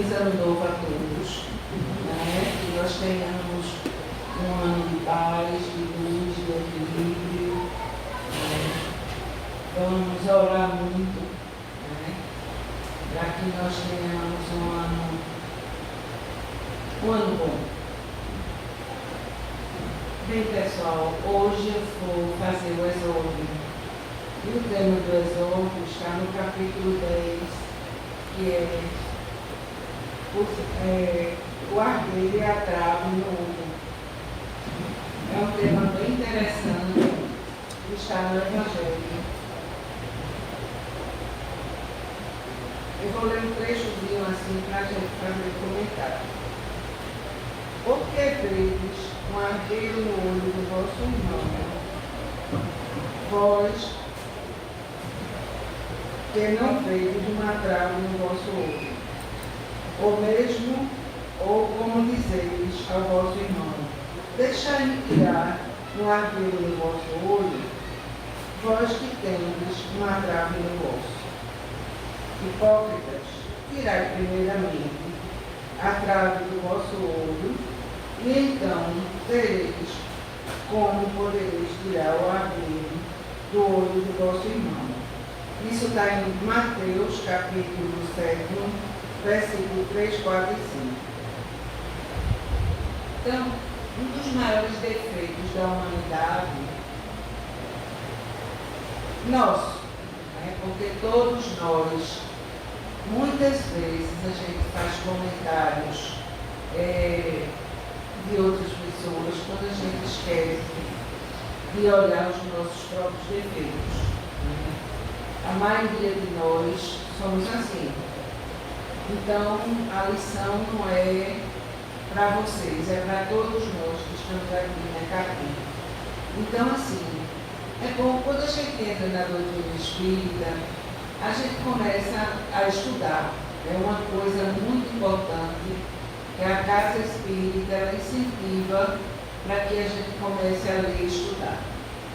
Feliz ano novo a todos, né? Que nós tenhamos um ano de paz, de luz, de equilíbrio, né? Vamos orar muito, né? Para que nós tenhamos um ano bom. Bem, pessoal, hoje eu vou fazer o exórdio. E o tema do exórdio está no capítulo 10, que é o ardeiro e a trave no ouro. É um tema bem interessante que está no Evangelho. Eu vou ler um trechozinho assim para a gente fazer comentário. Por que vedes um ardeiro no olho do vosso irmão? Vós que não vedes uma trave no vosso olho. Ou mesmo, ou como dizeis ao vosso irmão, deixai-me tirar um ardeiro no vosso olho, vós que tendes uma trave no vosso. Hipócritas, tirai primeiramente a trave do vosso olho, e então vereis como podereis tirar o ardeiro do olho do vosso irmão. Isso está em Mateus, capítulo 7, versículo 3, 4 e 5. Então, um dos maiores defeitos da humanidade, nosso, né? Porque todos nós, muitas vezes a gente faz comentários de outras pessoas quando a gente esquece de olhar os nossos próprios defeitos. Né? A maioria de nós somos assim. Então, a lição não é para vocês, é para todos nós que estamos aqui na capinha. Então, assim, é bom quando a gente entra na doutrina espírita, a gente começa a estudar. É uma coisa muito importante que a Casa Espírita ela incentiva para que a gente comece a ler e estudar.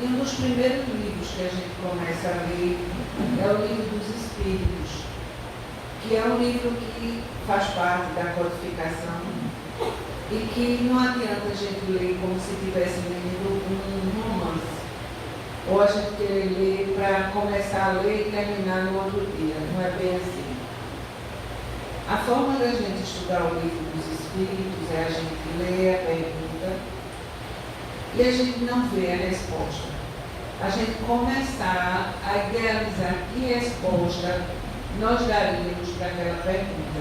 E um dos primeiros livros que a gente começa a ler é o Livro dos Espíritos, que é um livro que faz parte da codificação e que não adianta a gente ler como se estivesse lendo um romance. Ou a gente querer ler para começar a ler e terminar no outro dia. Não é bem assim. A forma da gente estudar o Livro dos Espíritos é a gente ler a pergunta e a gente não vê a resposta. A gente começar a idealizar que resposta nós daríamos para aquela pergunta.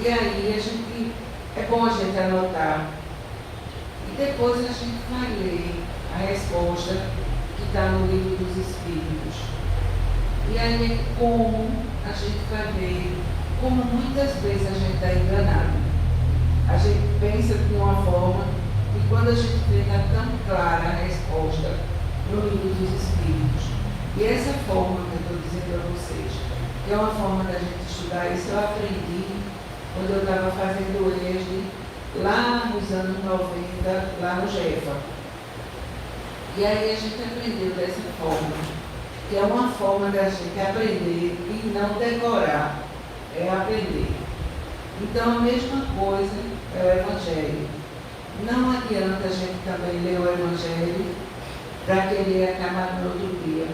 E aí é bom a gente anotar. E depois a gente vai ler a resposta que está no Livro dos Espíritos. E aí é como a gente vai ver como muitas vezes a gente está enganado. A gente pensa de uma forma e quando a gente vê está tão clara a resposta no Livro dos Espíritos. E essa forma que eu estou dizendo a vocês, que é uma forma da gente estudar, isso eu aprendi quando eu estava fazendo o ESD lá nos anos 90, lá no GEFA. E aí a gente aprendeu dessa forma, que é uma forma da gente aprender e não decorar, é aprender. Então a mesma coisa é o Evangelho. Não adianta a gente também ler o Evangelho para querer acabar no outro dia.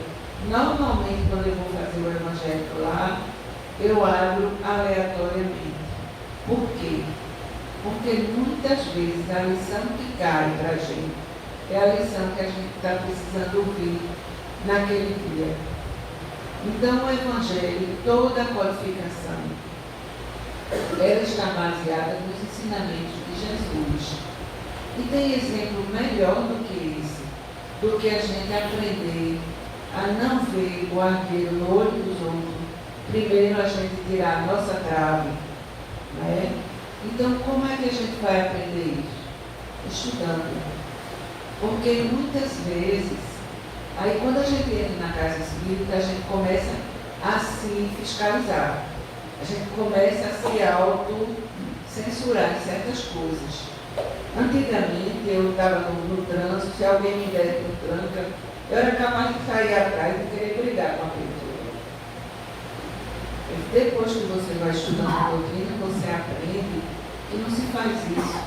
Normalmente, quando eu vou fazer o Evangelho lá, eu abro aleatoriamente. Por quê? Porque muitas vezes a lição que cai para a gente é a lição que a gente está precisando ouvir naquele dia. Então, o Evangelho, toda a codificação, ela está baseada nos ensinamentos de Jesus. E tem exemplo melhor do que esse, do que a gente aprender a não ver o ardeiro no olho dos outros, primeiro a gente tirar a nossa trave, né? Então, como é que a gente vai aprender isso? Estudando. Porque muitas vezes, aí quando a gente entra na casa espírita, a gente começa a se fiscalizar. A gente começa a se auto-censurar em certas coisas. Antigamente, eu estava no trânsito, se alguém me desse no tranca, eu era capaz de sair atrás e querer brigar com a pessoa. Depois que você vai estudando a doutrina, você aprende que não se faz isso.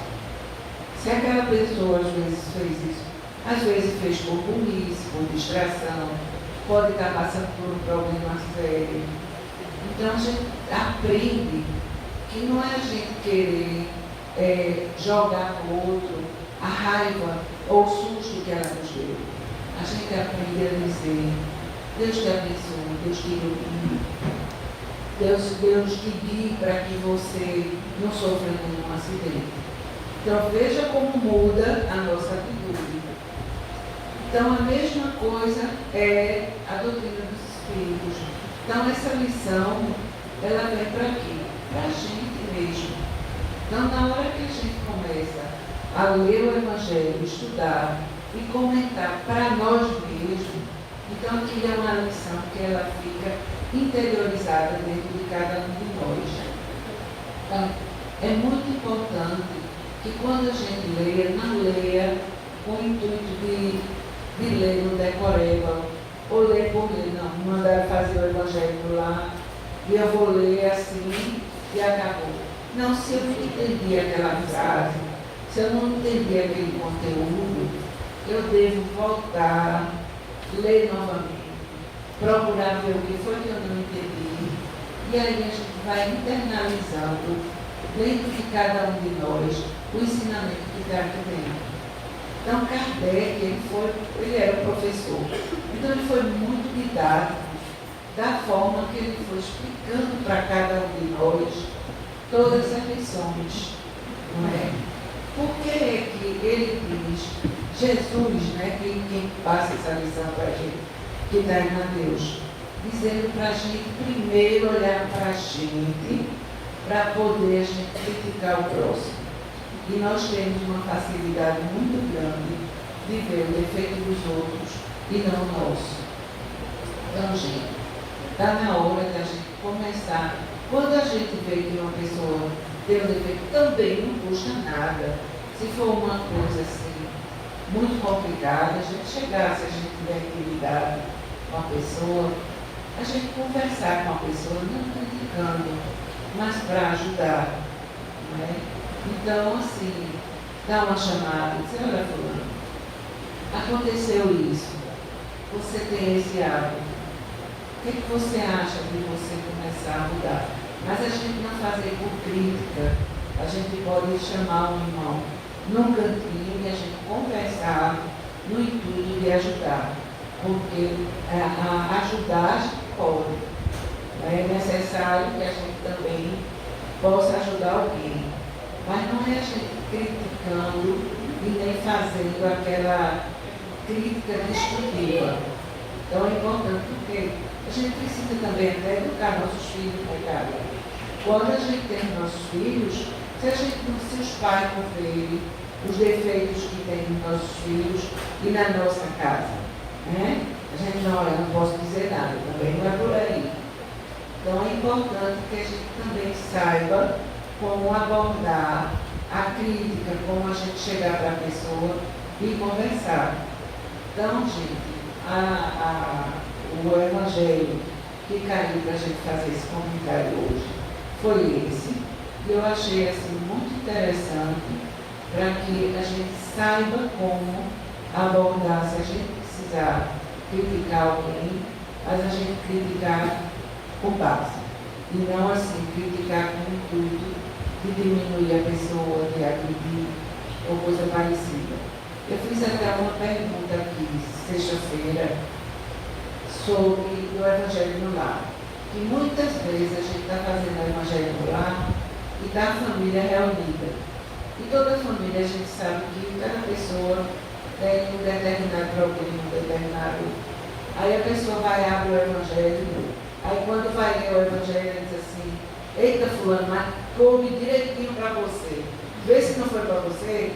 Se aquela pessoa às vezes fez isso, às vezes fez por burrice, por distração, pode estar passando por um problema sério. Então a gente aprende que não é a gente querer jogar para o outro a raiva ou o susto que ela nos deu. A gente aprende a dizer: Deus te abençoe, Deus te ilumine, Deus te guie para que você não sofra nenhum acidente. Então veja como muda a nossa atitude. Então a mesma coisa é a doutrina dos Espíritos. Então essa lição, ela vem para quê? Para a gente mesmo. Então na hora que a gente começa a ler o Evangelho, estudar e comentar para nós mesmos, então aquilo é uma lição que ela fica interiorizada dentro de cada um de nós. Então, é muito importante que quando a gente leia, não leia com o intuito de ler no decoreba, ou ler por ler, não, mandar fazer o Evangelho lá, e eu vou ler assim e acabou. Não, se eu não entendi aquela frase, se eu não entendi aquele conteúdo, eu devo voltar, ler novamente, procurar ver o que foi que eu não entendi, e aí a gente vai internalizando dentro de cada um de nós o ensinamento que está aqui dentro. Então Kardec, ele era um professor, então ele foi muito didático da forma que ele foi explicando para cada um de nós todas as lições, não é? Por que é que ele diz, Jesus, né, quem passa essa lição para a gente, que dá em Mateus, dizendo para a gente primeiro olhar para a gente, para poder a gente criticar o próximo. E nós temos uma facilidade muito grande de ver o defeito dos outros e não o nosso. Então, gente, está na hora de a gente começar. Quando a gente vê que uma pessoa tem um defeito, também não custa nada. Se for uma coisa assim, muito complicada, a gente chegar, se a gente tiver intimidade com a pessoa, a gente conversar com a pessoa, não criticando, mas para ajudar. Não é? Então, assim, dá uma chamada e diz: olha, fulano, aconteceu isso, você tem esse hábito, o que você acha de você começar a mudar? Mas a gente não fazer por crítica, a gente pode chamar um irmão num cantinho e a gente conversar no intuito de ajudar, porque ajudar a gente pode, é necessário que a gente também possa ajudar alguém, mas não é a gente criticando e nem fazendo aquela crítica destrutiva. Então é importante porque a gente precisa também até educar nossos filhos no pecado. Quando a gente tem nossos filhos, se os pais não verem os defeitos que tem nos nossos filhos e na nossa casa, né? A gente não, eu não posso dizer nada, também não é por aí. Então é importante que a gente também saiba como abordar a crítica, como a gente chegar para a pessoa e conversar. Então, gente, o Evangelho que caiu para a gente fazer esse comentário hoje foi esse. E eu achei assim muito interessante para que a gente saiba como abordar, se a gente precisar criticar alguém, mas a gente criticar com base. E não assim, criticar com o intuito de diminuir a pessoa, de agredir ou coisa parecida. Eu fiz até uma pergunta aqui, sexta-feira, sobre o Evangelho no Lar. Que muitas vezes a gente está fazendo o Evangelho no Lar e está a família reunida. E toda a família a gente sabe que cada pessoa tem um determinado problema, um determinado. Aí a pessoa vai abrir o Evangelho, aí quando vai ler o Evangelho, ela diz assim: eita, fulano, mas coube direitinho para você. Vê se não foi para você.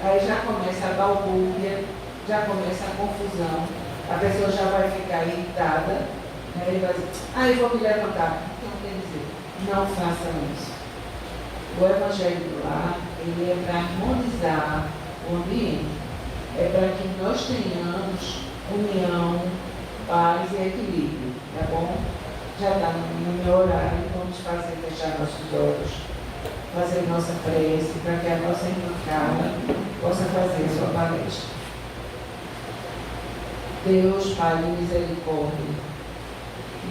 Aí já começa a balbúrdia, já começa a confusão. A pessoa já vai ficar irritada, né? E vai dizer: eu vou me levantar. Então, quer dizer, não façam isso. O Evangelho do Lar, ele é para harmonizar o ambiente. É para que nós tenhamos união, paz e equilíbrio, tá bom? já está no meu horário, vamos fazer fechar nossos olhos, fazer nossa prece, para que a nossa irmã Carla possa fazer a sua palestra. Deus, Pai de misericórdia,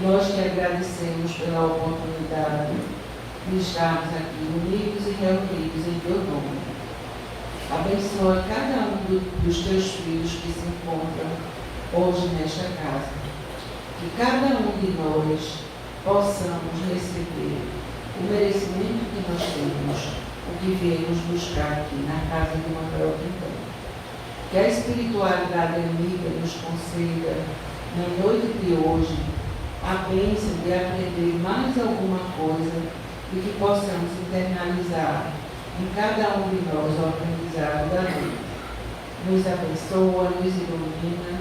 nós te agradecemos pela oportunidade de estarmos aqui unidos e reunidos em teu nome. Abençoa cada um dos teus filhos que se encontram hoje nesta casa. Que cada um de nós possamos receber o merecimento que nós temos, o que viemos buscar aqui na casa de uma própria. Que a espiritualidade amiga nos conceda, na noite de hoje, a bênção de aprender mais alguma coisa e que possamos internalizar em cada um de nós o aprendizado da noite. Nos abençoa, nos ilumina,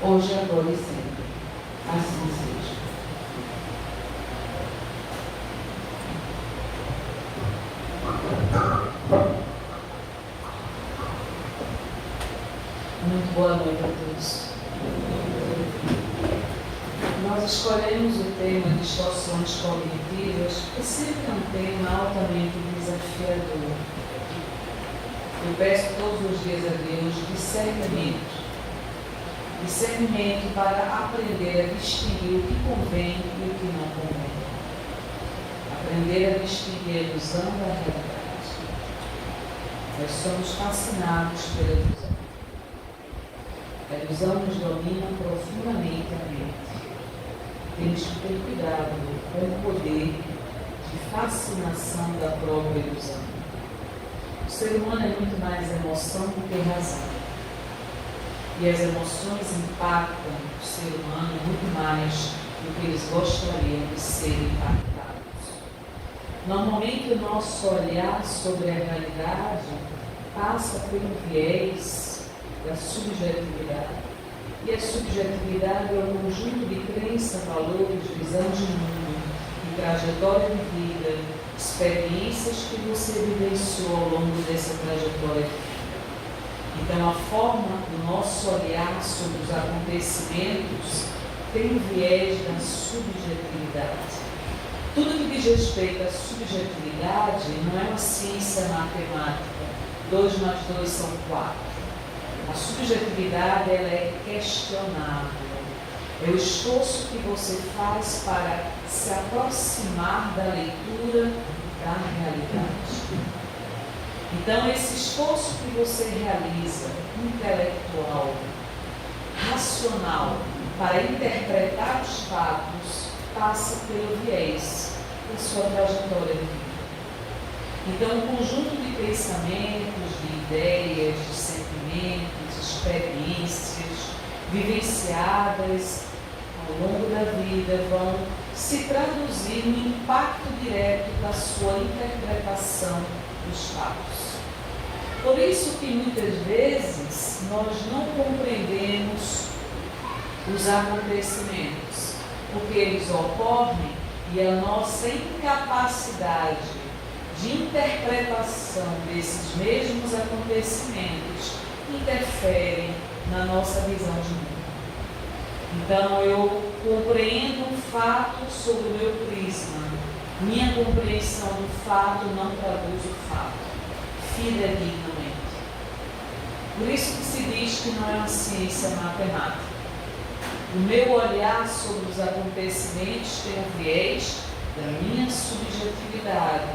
hoje, agora e sempre. Assim seja. Muito boa noite a todos. Nós escolhemos o tema distorções cognitivas, que sempre é um tema altamente desafiador. Eu peço todos os dias a Deus discernimento para aprender a distinguir o que convém e o que não convém. Aprender a distinguir a ilusão da realidade. Nós somos fascinados pela ilusão. A ilusão nos domina profundamente a mente. Temos que ter cuidado com o poder de fascinação da própria ilusão. O ser humano é muito mais emoção do que razão. E as emoções impactam o ser humano muito mais do que eles gostariam de ser impactados. Normalmente o nosso olhar sobre a realidade passa pelo viés da subjetividade. E a subjetividade é um conjunto de crenças, valores, visão de mundo, de trajetória de vida, experiências que você vivenciou ao longo dessa trajetória. Então, a forma do nosso olhar sobre os acontecimentos tem o viés da subjetividade. Tudo que diz respeito à subjetividade não é uma ciência matemática. 2 mais 2 são 4. A subjetividade, ela é questionável. É o esforço que você faz para se aproximar da leitura da realidade. Então, esse esforço que você realiza, intelectual, racional, para interpretar os fatos, passa pelo viés da sua trajetória de vida. Então, um conjunto de pensamentos, de ideias, de sentimentos, experiências vivenciadas ao longo da vida vão se traduzir no impacto direto da sua interpretação dos fatos. Por isso que muitas vezes nós não compreendemos os acontecimentos, porque eles ocorrem e a nossa incapacidade de interpretação desses mesmos acontecimentos interferem na nossa visão de mundo. Então eu compreendo um fato sob o meu prisma. Minha compreensão do fato não traduz o fato fidedignamente. Por isso que se diz que não é uma ciência matemática. O meu olhar sobre os acontecimentos tem o viés da minha subjetividade,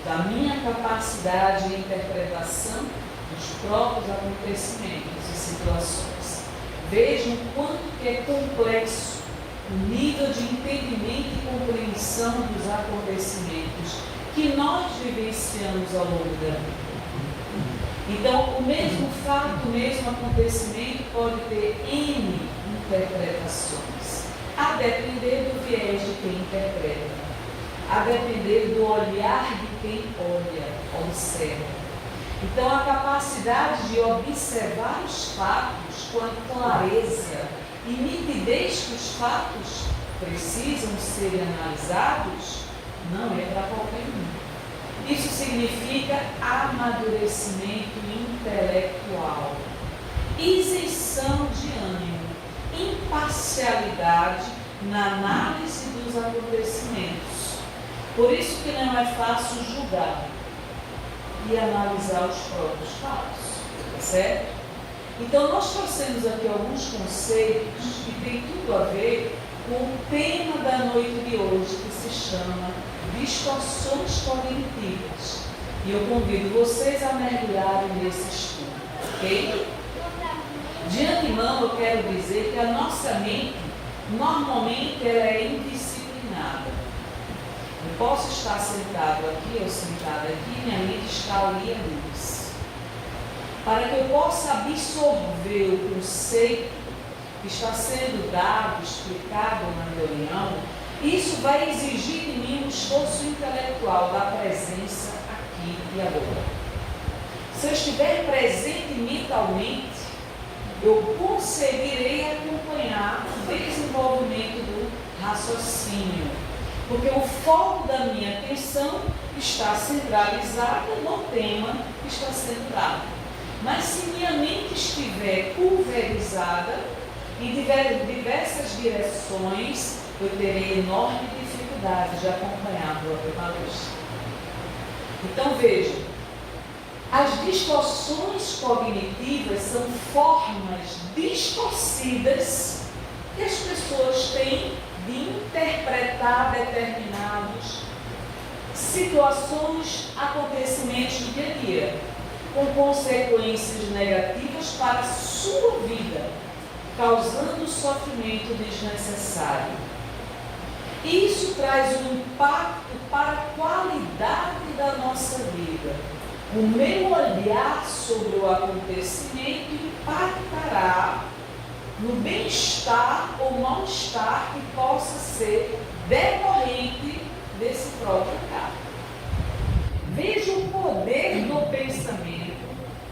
da minha capacidade de interpretação dos próprios acontecimentos e situações. Vejam quanto que é complexo o nível de entendimento e compreensão dos acontecimentos que nós vivenciamos ao longo da vida. Então, o mesmo fato, o mesmo acontecimento pode ter N interpretações, a depender do viés de quem interpreta, a depender do olhar de quem olha, observa. Então, a capacidade de observar os fatos com a clareza e nitidez que os fatos precisam ser analisados não é para qualquer um. Isso significa amadurecimento intelectual, isenção de ânimo, imparcialidade na análise dos acontecimentos. Por isso que não é fácil julgar e analisar os próprios fatos, tá certo? Então nós trouxemos aqui alguns conceitos que tem tudo a ver com o tema da noite de hoje, que se chama distorções cognitivas. E eu convido vocês a mergulharem nesse estudo, ok? De antemão eu quero dizer que a nossa mente, normalmente, ela é indisciplinada. Eu posso estar sentado aqui ou sentada aqui, minha mente está ali a luz. Para que eu possa absorver o conceito que está sendo dado, explicado na reunião, isso vai exigir de mim um esforço intelectual da presença aqui e agora. Se eu estiver presente mentalmente, eu conseguirei acompanhar o desenvolvimento do raciocínio, porque o foco da minha atenção está centralizado no tema que está sendo dado. Mas se minha mente estiver pulverizada em diversas direções, eu terei enorme dificuldade de acompanhar a própria palestra. Então vejam, as distorções cognitivas são formas distorcidas que as pessoas têm de interpretar determinadas situações, acontecimentos do dia a dia, com consequências negativas para a sua vida, causando sofrimento desnecessário. Isso traz um impacto para a qualidade da nossa vida. O meu olhar sobre o acontecimento impactará no bem-estar ou mal-estar que possa ser decorrente desse próprio caso. Veja o poder do pensamento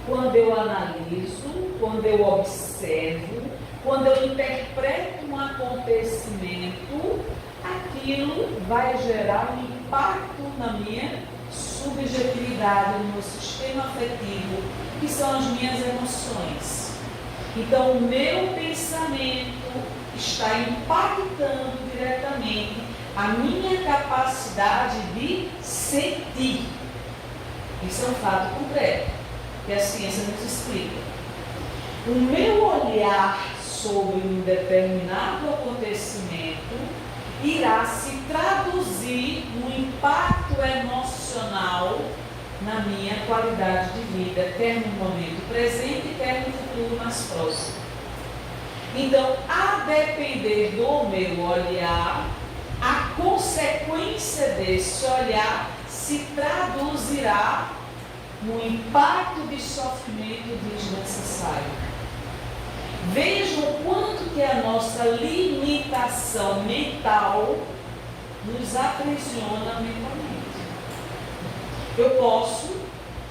quando eu analiso, quando eu observo, quando eu interpreto um acontecimento, aquilo vai gerar um impacto na minha subjetividade, no meu sistema afetivo, que são as minhas emoções. Então, o meu pensamento está impactando diretamente a minha capacidade de sentir. Isso é um fato concreto, que a ciência nos explica. O meu olhar sobre um determinado acontecimento irá se traduzir no impacto emocional na minha qualidade de vida, quer no momento presente, quer no futuro mais próximo. Então, a depender do meu olhar, a consequência desse olhar se traduzirá no impacto de sofrimento desnecessário. Vejam o quanto que a nossa limitação mental nos aprisiona mentalmente. Eu posso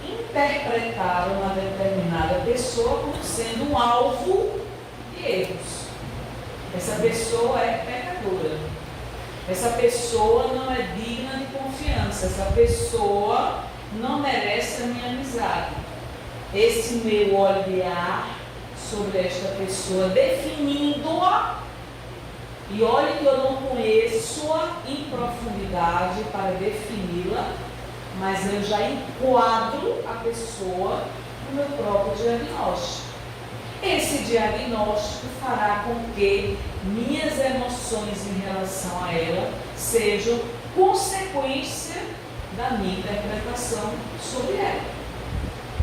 interpretar uma determinada pessoa como sendo um alvo de erros. Essa pessoa é pecadora. Essa pessoa não é digna de confiança. Essa pessoa não merece a minha amizade. Esse meu olhar sobre esta pessoa, definindo-a, e olhe que eu não conheço-a em profundidade para defini-la, mas eu já enquadro a pessoa no meu próprio diagnóstico. Esse diagnóstico fará com que minhas emoções em relação a ela sejam consequência da minha interpretação sobre ela.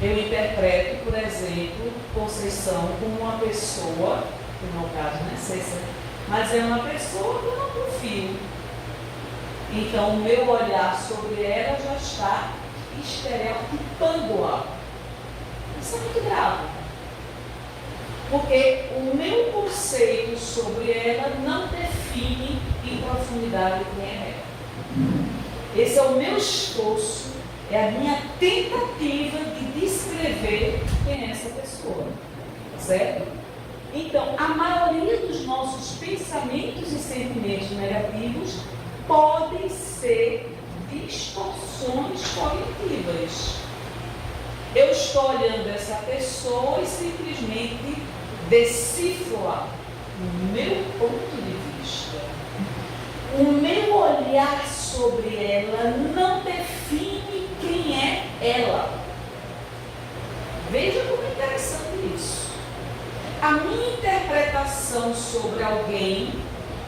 Eu interpreto, por exemplo, Conceição como uma pessoa, no meu caso, não é César, mas é uma pessoa que eu não confio. Então, o meu olhar sobre ela já está estereotipando-a. Isso é muito grave. Porque o meu conceito sobre ela não define em profundidade quem é ela. Esse é o meu esforço, é a minha tentativa de descrever quem é essa pessoa, certo? Então, a maioria dos nossos pensamentos e sentimentos negativos podem ser distorções cognitivas. Eu estou olhando essa pessoa e simplesmente decifro-a no meu ponto de vista. O meu olhar sobre ela não define quem é ela. Veja como é interessante isso. A minha interpretação sobre alguém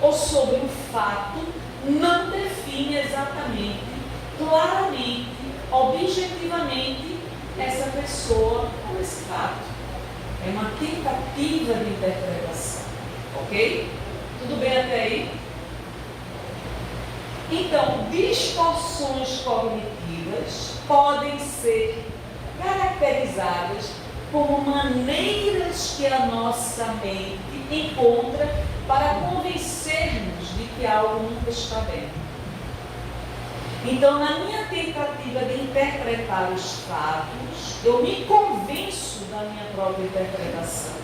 ou sobre um fato não define exatamente, claramente, objetivamente essa pessoa ou esse fato. É uma tentativa de interpretação. Ok? Tudo bem até aí? Então, distorções cognitivas podem ser caracterizadas como maneiras que a nossa mente encontra para convencer-nos de que algo nunca está bem. Então, na minha tentativa de interpretar os fatos, eu me convenço da minha própria interpretação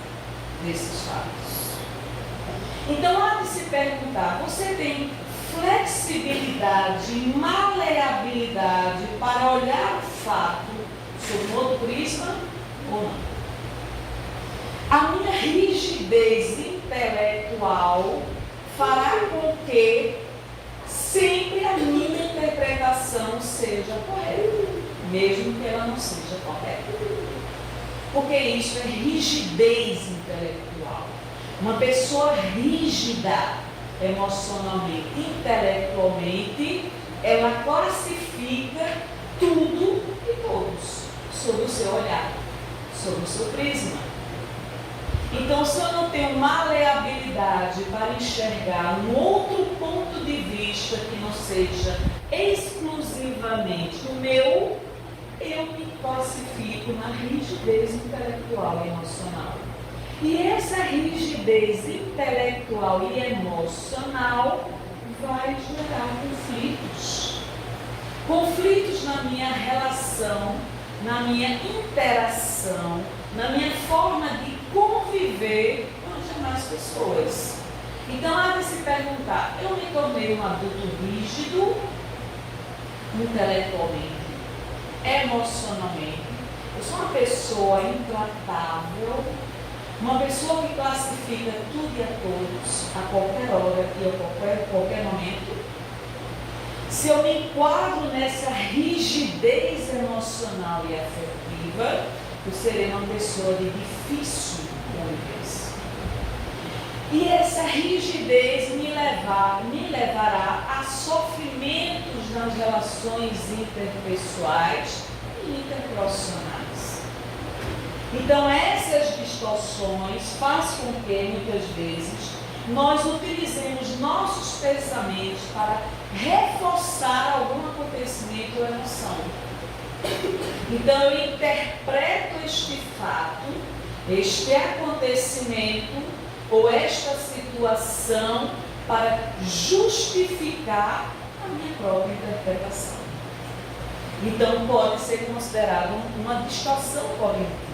desses fatos. Então, há de se perguntar, você tem flexibilidade, maleabilidade para olhar o fato sob um outro prisma ou não? A minha rigidez intelectual fará com que sempre a minha interpretação seja correta, mesmo que ela não seja correta. Porque isso é rigidez intelectual. Uma pessoa rígida emocionalmente, intelectualmente, ela classifica tudo e todos sob o seu olhar, sob o seu prisma. Então, se eu não tenho maleabilidade para enxergar um outro ponto de vista que não seja exclusivamente o meu, eu me classifico na rigidez intelectual e emocional. E essa rigidez intelectual e emocional vai gerar conflitos. Conflitos na minha relação, na minha interação, na minha forma de conviver com as demais pessoas. Então, há de se perguntar, eu me tornei um adulto rígido, intelectualmente, emocionalmente, eu sou uma pessoa intratável, uma pessoa que classifica tudo e a todos, a qualquer hora e a qualquer momento. Se eu me enquadro nessa rigidez emocional e afetiva, eu serei uma pessoa de difícil convivência. E essa rigidez me levará a sofrimentos nas relações interpessoais e interprofissionais. Então, essas distorções fazem com que, muitas vezes, nós utilizemos nossos pensamentos para reforçar algum acontecimento ou emoção. Então, eu interpreto este fato, este acontecimento ou esta situação para justificar a minha própria interpretação. Então, pode ser considerado uma distorção cognitiva.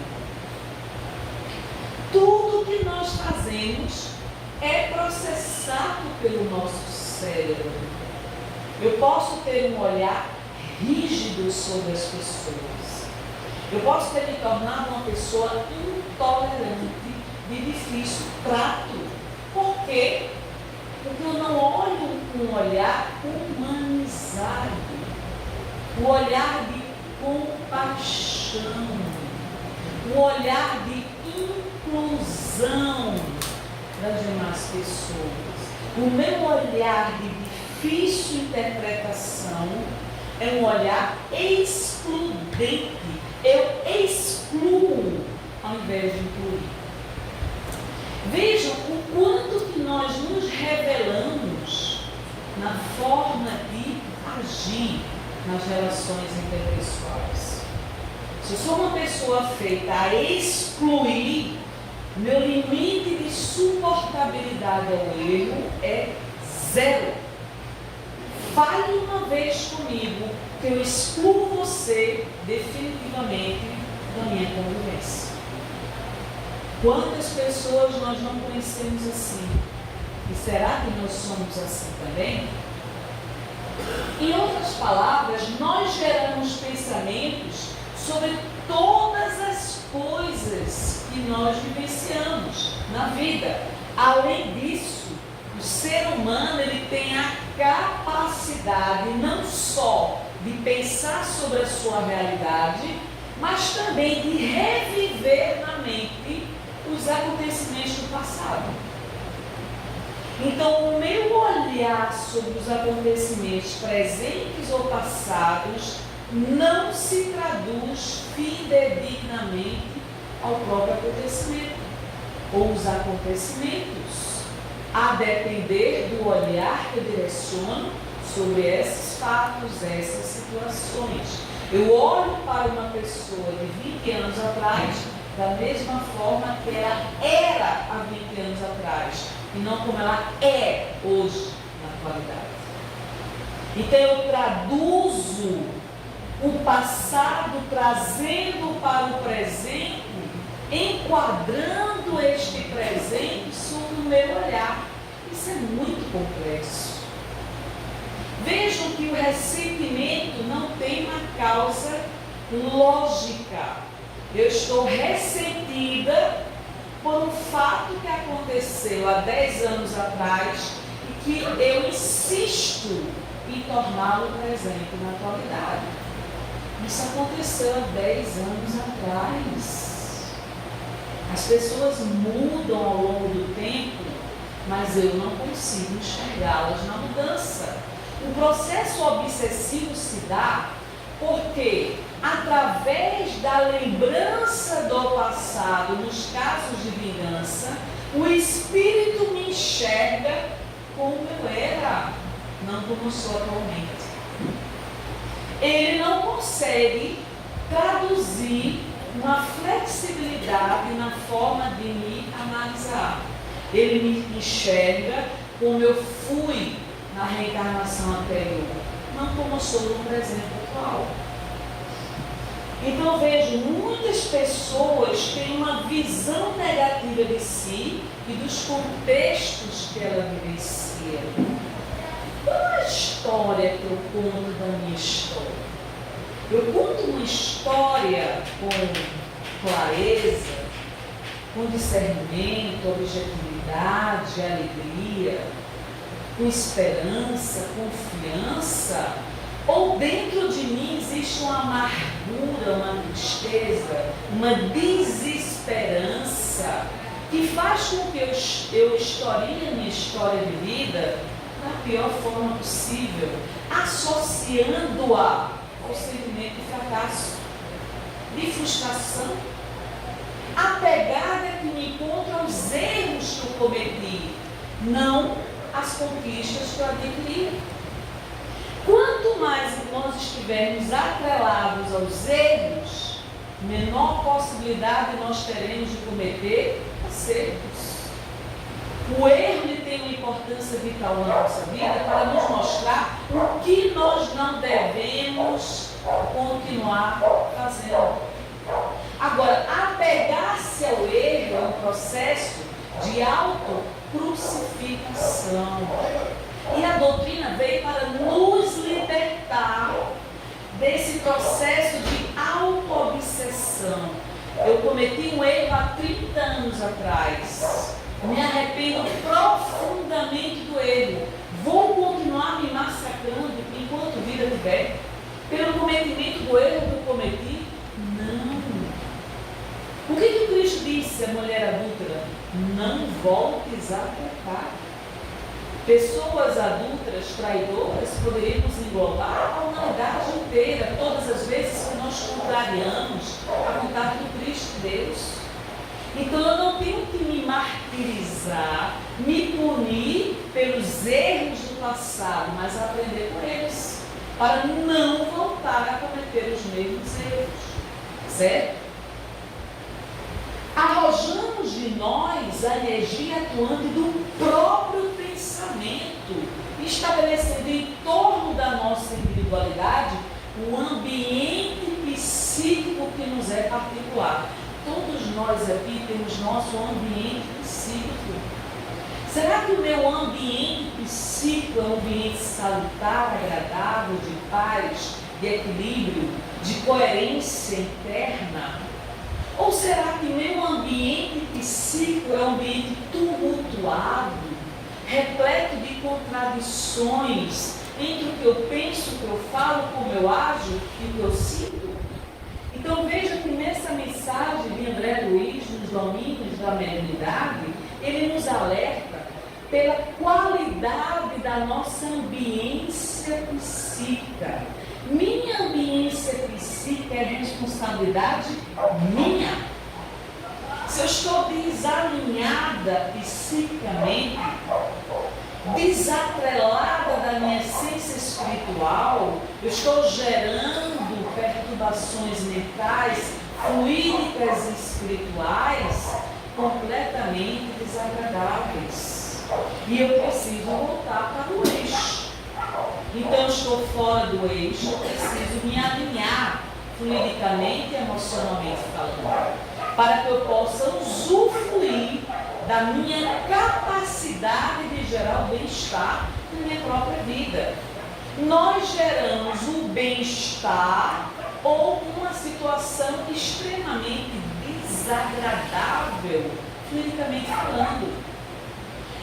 Tudo que nós fazemos é processado pelo nosso cérebro. Eu posso ter um olhar rígido sobre as pessoas. Eu posso ter me tornado uma pessoa intolerante, de difícil trato. Por quê? Porque eu não olho com um olhar humanizado, um olhar de compaixão, um olhar de inclusão das demais pessoas. O meu olhar de difícil interpretação é um olhar excludente. Eu excluo ao invés de incluir. Vejam o quanto que nós nos revelamos na forma de agir nas relações interpessoais. Se eu sou uma pessoa feita a excluir, meu limite de suportabilidade ao erro é zero. Fale uma vez comigo que eu excluo você definitivamente da minha convivência. Quantas pessoas nós não conhecemos assim? E será que nós somos assim também? Em outras palavras, nós geramos pensamentos sobre todas as coisas que nós vivenciamos na vida. Além disso, o ser humano ele tem a capacidade não só de pensar sobre a sua realidade, mas também de reviver na mente os acontecimentos do passado. Então, o meu olhar sobre os acontecimentos presentes ou passados não se traduz fidedignamente ao próprio acontecimento ou os acontecimentos, a depender do olhar que eu direciono sobre esses fatos, essas situações. Eu olho para uma pessoa de 20 anos atrás da mesma forma que ela era há 20 anos atrás, e não como ela é hoje, na atualidade. Então eu traduzo o passado, trazendo para o presente, enquadrando este presente sob o meu olhar. Isso é muito complexo. Vejam que o ressentimento não tem uma causa lógica. Eu estou ressentida por um fato que aconteceu há 10 anos atrás e que eu insisto em torná-lo presente na atualidade. Isso aconteceu há 10 anos atrás. As pessoas mudam ao longo do tempo, mas eu não consigo enxergá-las na mudança. O processo obsessivo se dá porque, através da lembrança do passado, nos casos de vingança, o espírito me enxerga como eu era, não como sou atualmente. Ele não consegue traduzir uma flexibilidade na forma de me analisar. Ele me enxerga como eu fui na reencarnação anterior, não como sou no presente atual. Então vejo, muitas pessoas têm uma visão negativa de si e dos contextos que ela vivencia. Qual é a história que eu conto da minha história? Eu conto uma história com clareza, com discernimento, objetividade, alegria, com esperança, confiança, ou dentro de mim existe uma amargura, uma tristeza, uma desesperança que faz com que eu historie a minha história de vida da pior forma possível, associando-a ao sentimento de fracasso, de frustração, apegada que me encontra aos erros que eu cometi, não às conquistas que eu adquiri. Quanto mais nós estivermos atrelados aos erros, menor possibilidade nós teremos de cometer acertos. O erro ele tem uma importância vital na nossa vida para nos mostrar o que nós não devemos continuar fazendo. Agora, apegar-se ao erro é um processo de autocrucificação. E a doutrina veio para nos libertar desse processo de auto-obsessão. Eu cometi um erro há 30 anos atrás. Me arrependo profundamente do erro. Vou continuar me massacrando enquanto vida tiver pelo cometimento do erro que eu cometi? Não. O que Cristo disse à mulher adúltera? Não voltes a pecar. Pessoas adultas, traidoras, poderíamos englobar a humanidade inteira, todas as vezes que nós contrariamos a vontade do Cristo Deus. Então eu não tenho que me martirizar, me punir pelos erros do passado, mas aprender com eles, para não voltar a cometer os mesmos erros. Certo? Arrojamos de nós a energia atuante do próprio pensamento, estabelecendo em torno da nossa individualidade um ambiente psíquico que nos é particular. Todos nós aqui temos nosso ambiente psíquico. Será que o meu ambiente psíquico é um ambiente salutar, agradável, de paz, de equilíbrio, de coerência interna? Ou será que meu ambiente psíquico é um ambiente tumultuado, repleto de contradições entre o que eu penso, o que eu falo, como eu ajo e o que eu sinto. Então veja que nessa mensagem de André Luiz, nos domínios da mediunidade, ele nos alerta pela qualidade da nossa ambiência psíquica. Minha ambiência psíquica é responsabilidade minha. Se eu estou desalinhada psiquicamente, desatrelada da minha essência espiritual, eu estou gerando perturbações mentais, fluídicas e espirituais completamente desagradáveis. E eu preciso voltar para o eixo. Então eu estou fora do eixo, eu preciso me alinhar fluidicamente e emocionalmente falando, para que eu possa usufruir da minha capacidade de gerar o bem-estar na minha própria vida. Nós geramos o bem-estar ou uma situação extremamente desagradável, fluidicamente falando.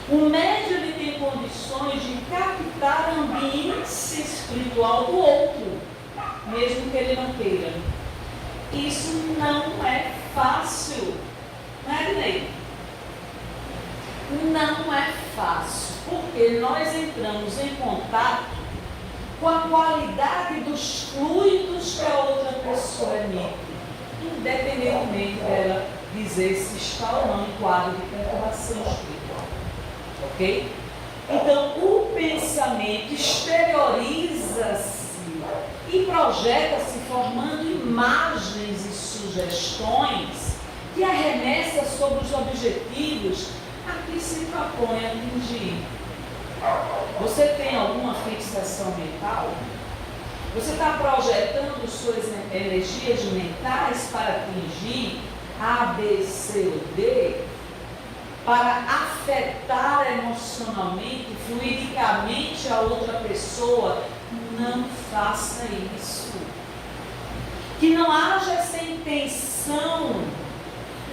O médium ele tem condições de captar a ambiência espiritual do outro, mesmo que ele não queira. Isso não é fácil, não é, Dinei? Não é fácil, porque nós entramos em contato com a qualidade dos fluidos que a outra pessoa emite, independentemente dela dizer se está ou não em quadro de perturbação espiritual. Ok? Então, o pensamento exterioriza-se e projeta-se formando imagens e sugestões que arremessa sobre os objetivos a que se propõe atingir. Você tem alguma fixação mental? Você está projetando suas energias mentais para atingir A, B, C ou D? Para afetar emocionalmente, fluidicamente a outra pessoa? Não faça isso. Que não haja essa intenção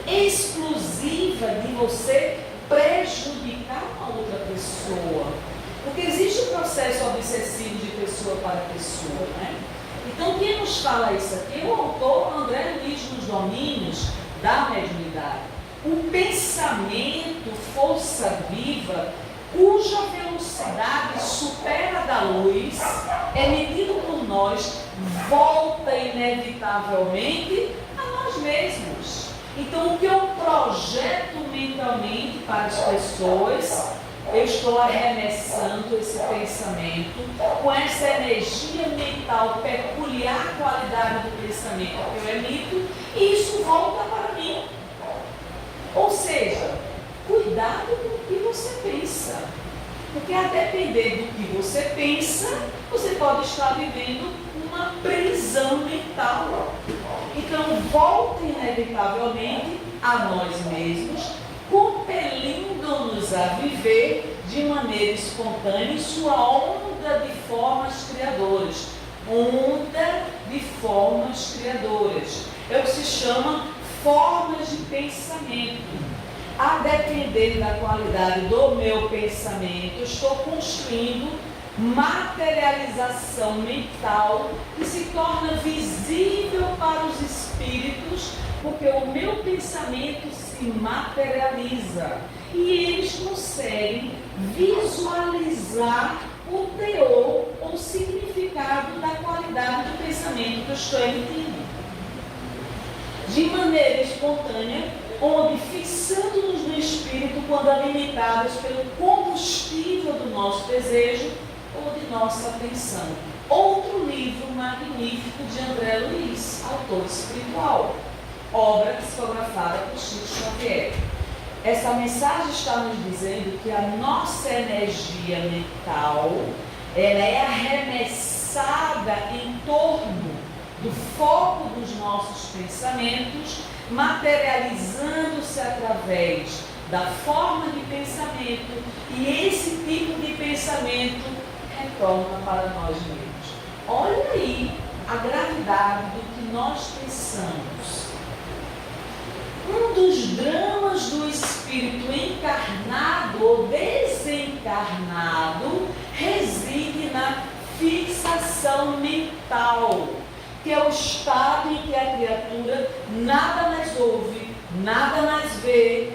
exclusiva de você prejudicar uma outra pessoa. Porque existe o processo obsessivo de pessoa para pessoa, né? Então, quem nos fala isso aqui é o autor André Luiz nos domínios da mediunidade. O pensamento, força viva, cuja velocidade supera a da luz, emitido por nós, volta inevitavelmente a nós mesmos. Então, o que eu projeto mentalmente para as pessoas, eu estou arremessando esse pensamento com essa energia mental, peculiar qualidade do pensamento que eu emito, e isso volta para mim. Ou seja, cuidado com o que você pensa. Porque a depender do que você pensa, você pode estar vivendo uma prisão mental. Então, volta inevitavelmente a nós mesmos, compelindo-nos a viver de maneira espontânea em sua onda de formas criadoras. Onda de formas criadoras. É o que se chama formas de pensamento. A depender da qualidade do meu pensamento, estou construindo materialização mental que se torna visível para os espíritos, porque o meu pensamento se materializa e eles conseguem visualizar o teor ou significado da qualidade do pensamento que eu estou emitindo. De maneira espontânea, onde fixando-nos no espírito quando alimentados pelo combustível do nosso desejo ou de nossa atenção. Outro livro magnífico de André Luiz, autor espiritual, obra psicografada por Chico Xavier. Essa mensagem está nos dizendo que a nossa energia mental, ela é arremessada em torno do foco dos nossos pensamentos, materializando-se através da forma de pensamento, e esse tipo de pensamento retorna para nós mesmos. Olha aí a gravidade do que nós pensamos. Um dos dramas do espírito encarnado ou desencarnado reside na fixação mental, que é o estado em que a criatura nada mais ouve, nada mais vê,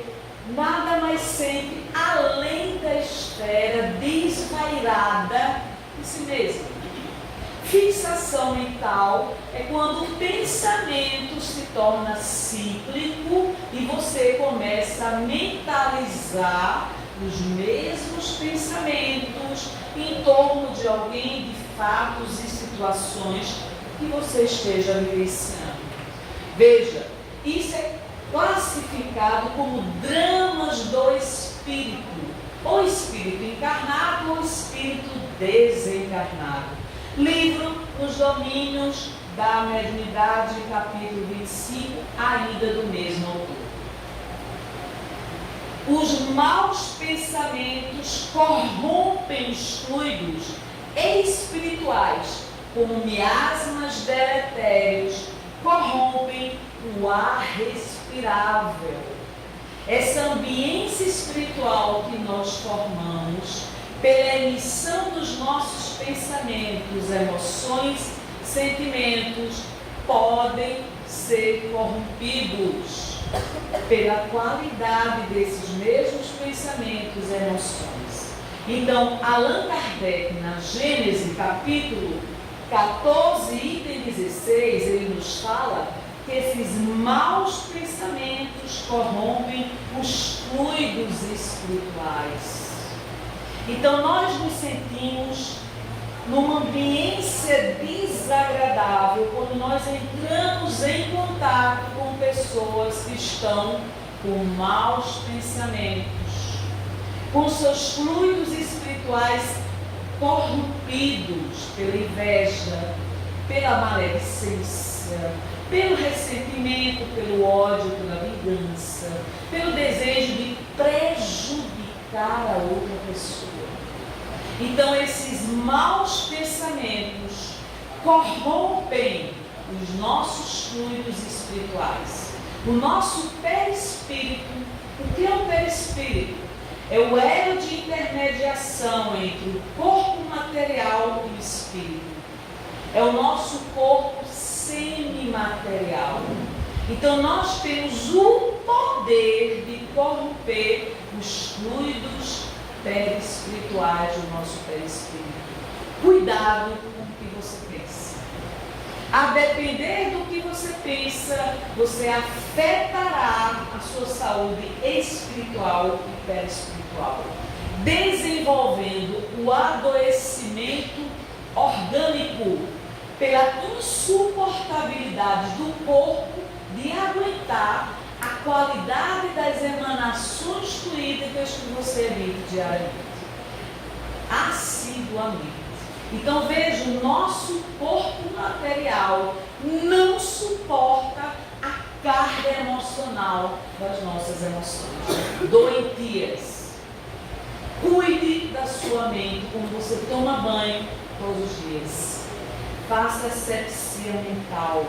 nada mais sente além da esfera desvairada de si mesmo. Fixação mental é quando o pensamento se torna cíclico e você começa a mentalizar os mesmos pensamentos em torno de alguém, de fatos e situações que você esteja vivenciando. Veja, isso é classificado como dramas do espírito, ou espírito encarnado ou espírito desencarnado. Livro Nos Domínios da Mediunidade, capítulo 25, ainda do mesmo autor. Os maus pensamentos corrompem os fluidos espirituais, como miasmas deletérios corrompem o ar respirável. Essa ambiência espiritual que nós formamos pela emissão dos nossos pensamentos, emoções, sentimentos, podem ser corrompidos pela qualidade desses mesmos pensamentos e emoções. Então, Allan Kardec, na Gênese, capítulo 14, item 16, ele nos fala que esses maus pensamentos corrompem os fluidos espirituais. Então, nós nos sentimos numa ambiência desagradável quando nós entramos em contato com pessoas que estão com maus pensamentos, com seus fluidos espirituais corrompidos pela inveja, pela maledicência, pelo ressentimento, pelo ódio, pela vingança, pelo desejo de prejudicar a outra pessoa. Então, esses maus pensamentos corrompem os nossos fluidos espirituais. O nosso perispírito, o que é o perispírito? É o elo de intermediação entre o corpo material e o espírito. É o nosso corpo semimaterial. Então, nós temos o poder de corromper os fluidos perispirituais do nosso perispírito. Cuidado com o que você pensa. A depender do que você pensa, você afetará a sua saúde espiritual e perispiritual, desenvolvendo o adoecimento orgânico pela insuportabilidade do corpo de aguentar a qualidade das emanações fluídicas que você emite diariamente, assiduamente. Então veja, o nosso corpo material não suporta a carga emocional das nossas emoções doentias. Cuide da sua mente quando você toma banho todos os dias. Faça asepsia mental.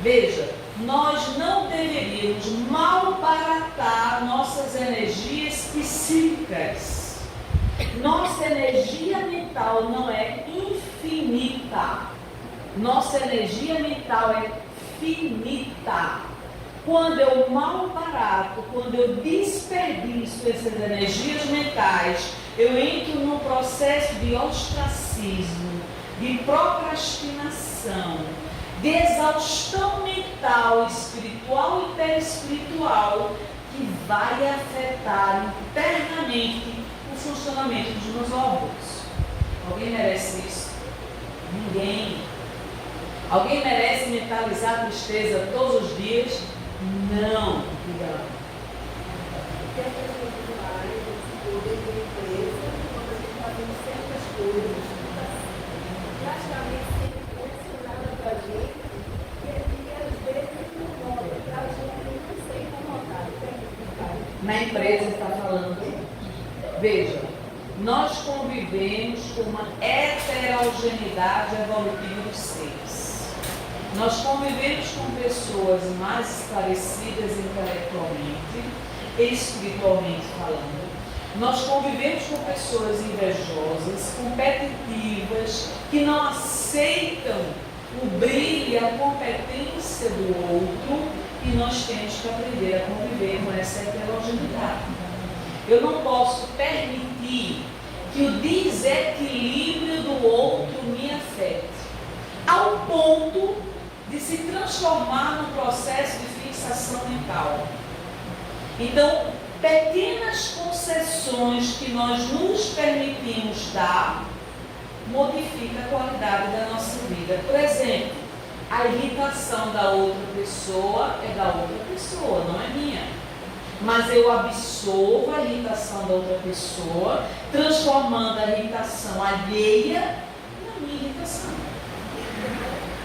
Veja, nós não deveríamos malbaratar nossas energias psíquicas. Nossa energia mental não é infinita. Nossa energia mental é finita. Quando eu malbarato, quando eu desperdiço essas energias mentais, eu entro num processo de ostracismo, de procrastinação, de exaustão mental, espiritual e perispiritual, que vai afetar internamente o funcionamento dos meus órgãos. Alguém merece isso? Ninguém. Alguém merece mentalizar a tristeza todos os dias? Não. Obrigada. Porque as pessoas do área, poder de empresa, quando a gente está fazendo certas coisas, praticamente sempre direcionada para a gente, e às vezes incomoda, para a gente não ser incomodado. Na empresa está falando. Veja, nós convivemos com uma heterogeneidade evolutiva dos seres. Nós convivemos com pessoas mais esclarecidas intelectualmente, espiritualmente falando. Nós convivemos com pessoas invejosas, competitivas, que não aceitam o brilho e a competência do outro, e nós temos que aprender a conviver com essa heterogeneidade. Eu não posso permitir que o desequilíbrio do outro me afete, ao ponto de se transformar num processo de fixação mental. Então, pequenas concessões que nós nos permitimos dar modifica a qualidade da nossa vida. Por exemplo, a irritação da outra pessoa é da outra pessoa, não é minha. Mas eu absorvo a irritação da outra pessoa, transformando a irritação alheia na minha irritação.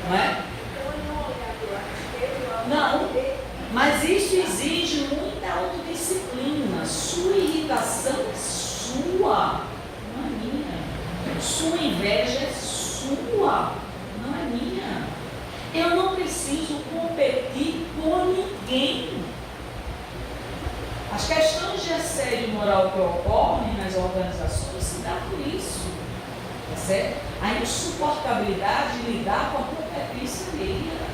Não é? Não, mas isso exige muita autodisciplina. Sua irritação é sua, não é minha. Sua inveja é sua, não é minha. Eu não preciso competir com ninguém. As questões de assédio moral que ocorrem nas organizações se dá por isso, tá certo? A insuportabilidade de lidar com a competência alheia.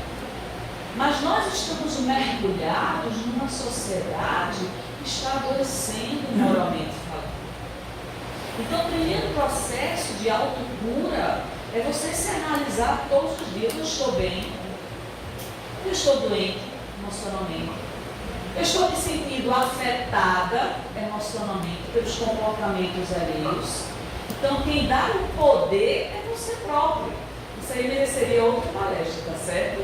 Mas nós estamos mergulhados numa sociedade que está adoecendo moralmente falando. Então, o primeiro processo de autocura é você se analisar todos os dias. Eu estou bem, eu estou doente emocionalmente, eu estou me sentindo afetada emocionalmente pelos comportamentos alheios. Então, quem dá o poder é você próprio. Isso aí mereceria outra palestra, tá certo?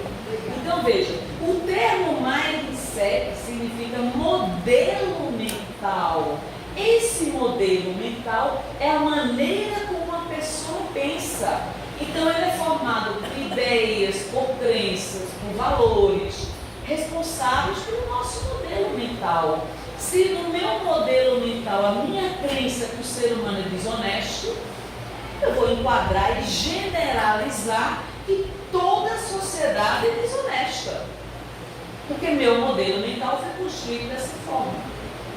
Então, veja, o termo mindset significa modelo mental. Esse modelo mental é a maneira como a pessoa pensa. Então, ele é formado por ideias, por crenças, por valores, responsáveis pelo nosso modelo mental. Se no meu modelo mental a minha crença que o ser humano é desonesto, eu vou enquadrar e generalizar que toda a sociedade é desonesta. Porque meu modelo mental foi construído dessa forma.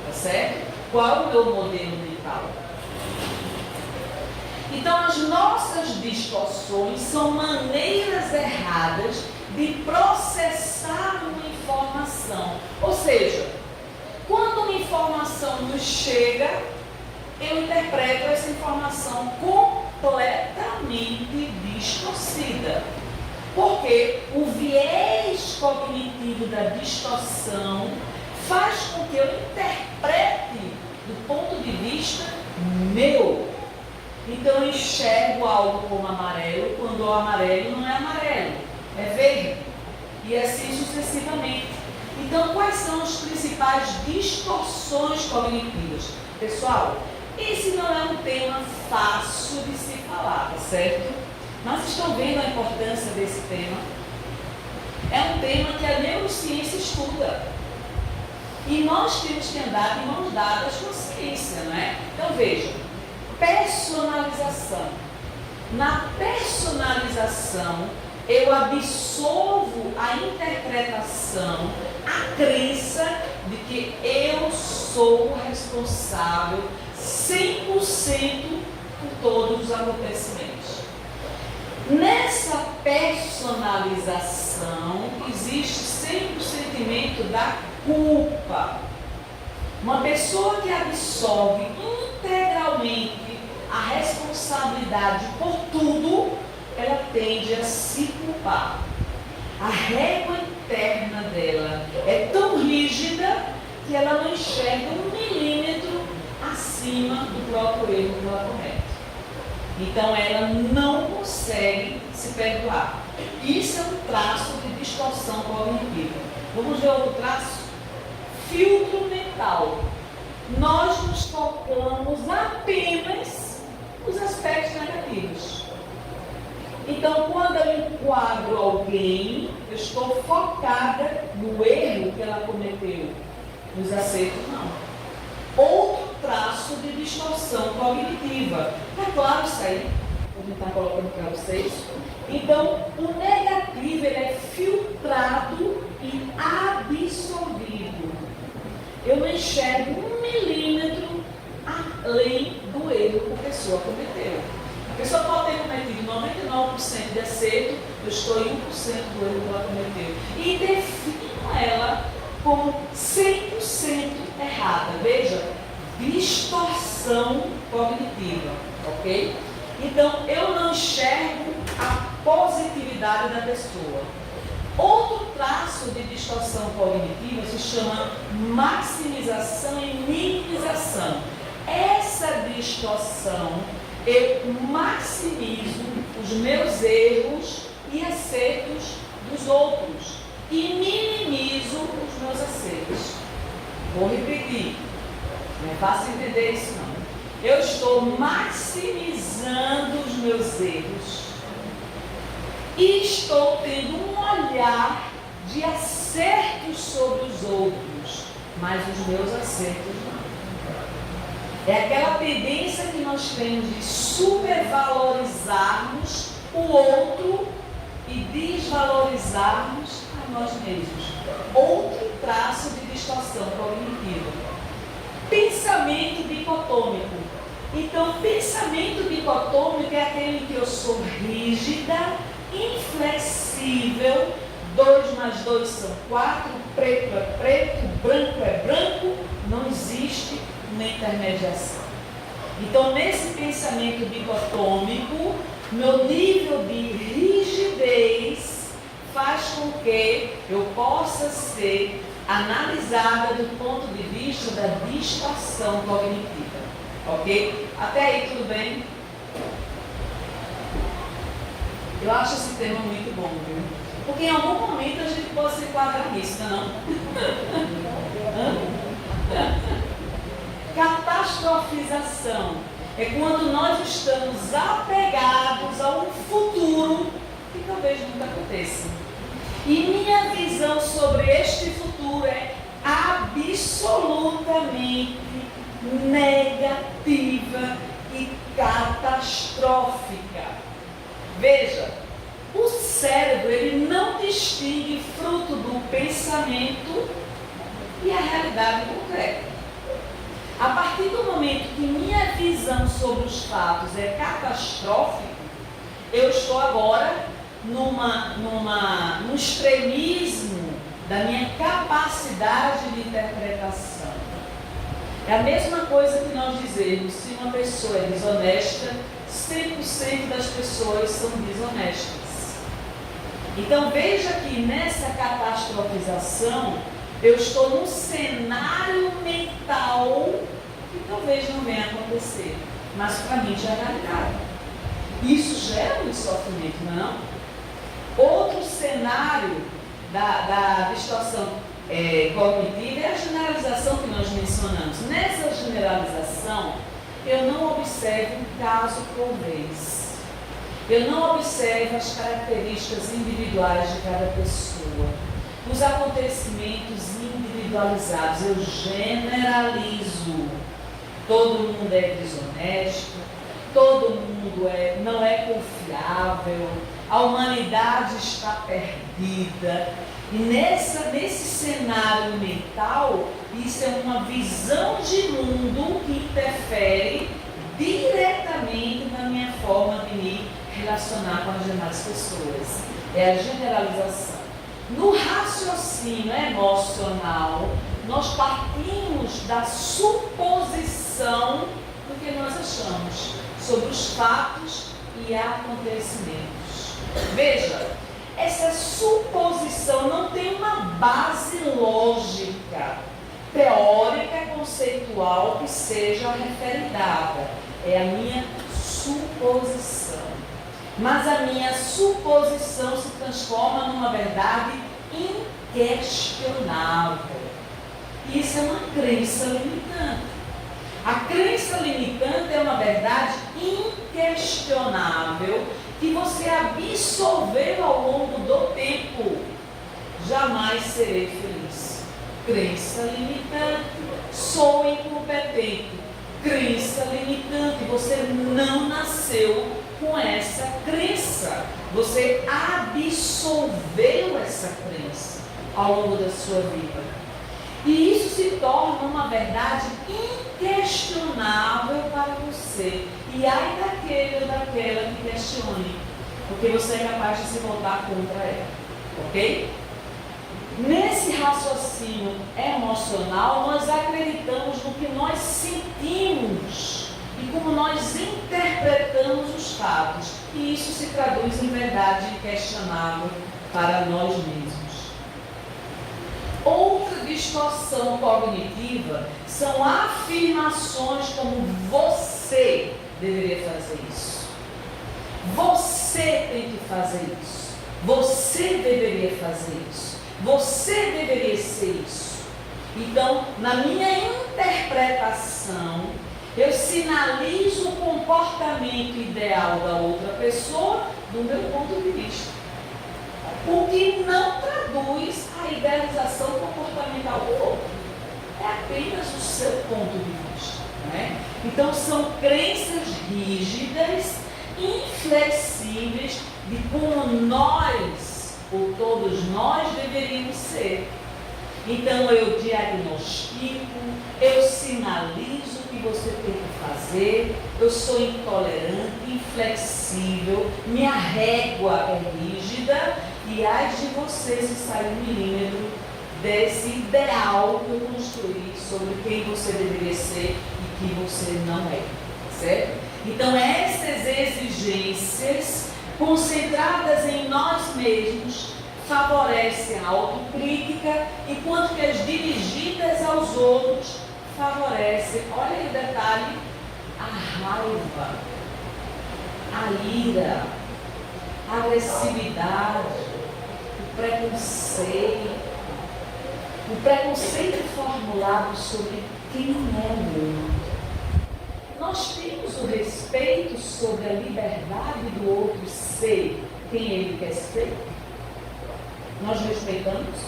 Tá certo? Qual é o meu modelo mental? Então, as nossas distorções são maneiras erradas de processar uma informação. Ou seja, quando uma informação nos chega, eu interpreto essa informação completamente distorcida. Porque o viés cognitivo da distorção faz com que eu interprete do ponto de vista meu. Então eu enxergo algo como amarelo, quando o amarelo não é amarelo, é verde. E assim sucessivamente. Então, quais são as principais distorções cognitivas? Pessoal, esse não é um tema fácil de se falar, tá certo? Mas estão vendo a importância desse tema? É um tema que a neurociência estuda. E nós temos que andar de mãos dadas com a ciência, não é? Então veja, personalização. Na personalização, eu absolvo a interpretação, a crença de que eu sou responsável 100% por todos os acontecimentos. Nessa personalização existe sempre o sentimento da culpa. Uma pessoa que absorve integralmente a responsabilidade por tudo, ela tende a se culpar. A régua interna dela é tão rígida que ela não enxerga 1 milímetro acima do próprio erro que ela comete. Então ela não consegue se perdoar. Isso é um traço de distorção cognitiva. Vamos ver outro traço? Filtro mental. Nós nos focamos apenas nos aspectos negativos. Então, quando eu enquadro alguém, eu estou focada no erro que ela cometeu. Nos acertos, não. Outro traço de distorção cognitiva. Está claro isso aí? Vou tentar colocando para vocês. Então, o negativo ele é enxergo 1 milímetro além do erro que a pessoa cometeu. A pessoa pode ter cometido 99% de acerto, eu estou em 1% do erro que ela cometeu. E defino ela como 100% errada. Veja, distorção cognitiva, ok? Então, eu não enxergo a positividade da pessoa. Outro traço de distorção cognitiva se chama maximização e minimização. Essa distorção, eu maximizo os meus erros e acertos dos outros e minimizo os meus acertos. Vou repetir, não é fácil entender isso não. Eu estou maximizando os meus erros e estou tendo um olhar de acertos sobre os outros, mas os meus acertos não. É aquela tendência que nós temos de supervalorizarmos o outro e desvalorizarmos a nós mesmos. Outro traço de distorção cognitiva. Pensamento dicotômico. Então, pensamento dicotômico é aquele em que eu sou rígida, inflexível, 2 mais 2 são 4, preto é preto, branco é branco, não existe uma intermediação. Então, nesse pensamento dicotômico, meu nível de rigidez faz com que eu possa ser analisada do ponto de vista da distorção cognitiva. Ok? Até aí tudo bem? Eu acho esse tema muito bom, viu? Porque em algum momento a gente pode se enquadrar nisso, não? Catastrofização é quando nós estamos apegados a um futuro que talvez nunca aconteça. E minha visão sobre este futuro é absolutamente negativa e catastrófica. Veja, o cérebro ele não distingue fruto do pensamento e a realidade concreta. A partir do momento que minha visão sobre os fatos é catastrófica, eu estou agora num extremismo da minha capacidade de interpretação. É a mesma coisa que nós dizermos, se uma pessoa é desonesta, 100% das pessoas são desonestas. Então veja que nessa catastrofização, eu estou num cenário mental que talvez não venha a acontecer, mas para mim já é realidade. Isso gera muito sofrimento, não é? Outro cenário da distorção cognitiva é a generalização que nós mencionamos. Nessa generalização, eu não observo um caso por vez. Eu não observo as características individuais de cada pessoa, os acontecimentos individualizados. Eu generalizo. Todo mundo é desonesto, todo mundo não é confiável, a humanidade está perdida. E nesse cenário mental, isso é uma visão de mundo que interfere diretamente na minha forma de me relacionar com as demais pessoas. É a generalização. No raciocínio emocional, nós partimos da suposição do que nós achamos sobre os fatos e acontecimentos. Veja, essa suposição não tem uma base lógica, teórica, conceitual que seja referendada. É a minha suposição. Mas a minha suposição se transforma numa verdade inquestionável. Isso é uma crença limitante. A crença limitante é uma verdade inquestionável que você absorveu ao longo do tempo. Jamais serei feliz. Crença limitante. Sou incompetente. Crença limitante. Você não nasceu com essa crença. Você absorveu essa crença ao longo da sua vida. E isso se torna uma verdade inquestionável para você. E ai daquele ou daquela que questione, porque você é capaz de se voltar contra ela. Ok? Nesse raciocínio emocional, nós acreditamos no que nós sentimos e como nós interpretamos os fatos. E isso se traduz em verdade inquestionável para nós mesmos. Outra distorção cognitiva são afirmações como você deveria fazer isso. Você tem que fazer isso. Você deveria fazer isso. Você deveria ser isso. Então, na minha interpretação, eu sinalizo o comportamento ideal da outra pessoa do meu ponto de vista. O que não traduz a idealização comportamental do outro. É apenas o seu ponto de vista. Né? Então, são crenças rígidas, inflexíveis de como nós, ou todos nós, deveríamos ser. Então, eu diagnostico, eu sinalizo o que você tem que fazer, eu sou intolerante, inflexível, minha régua é rígida, e ai de você se sair 1 milímetro desse ideal que eu construí sobre quem você deveria ser e quem você não é, certo? Então, essas exigências concentradas em nós mesmos favorecem a autocrítica, enquanto que as dirigidas aos outros favorecem, olha aí o detalhe, a raiva, a ira, a agressividade, o preconceito formulado sobre quem é o outro. Nós temos o respeito sobre a liberdade do outro ser quem ele quer ser. Nós respeitamos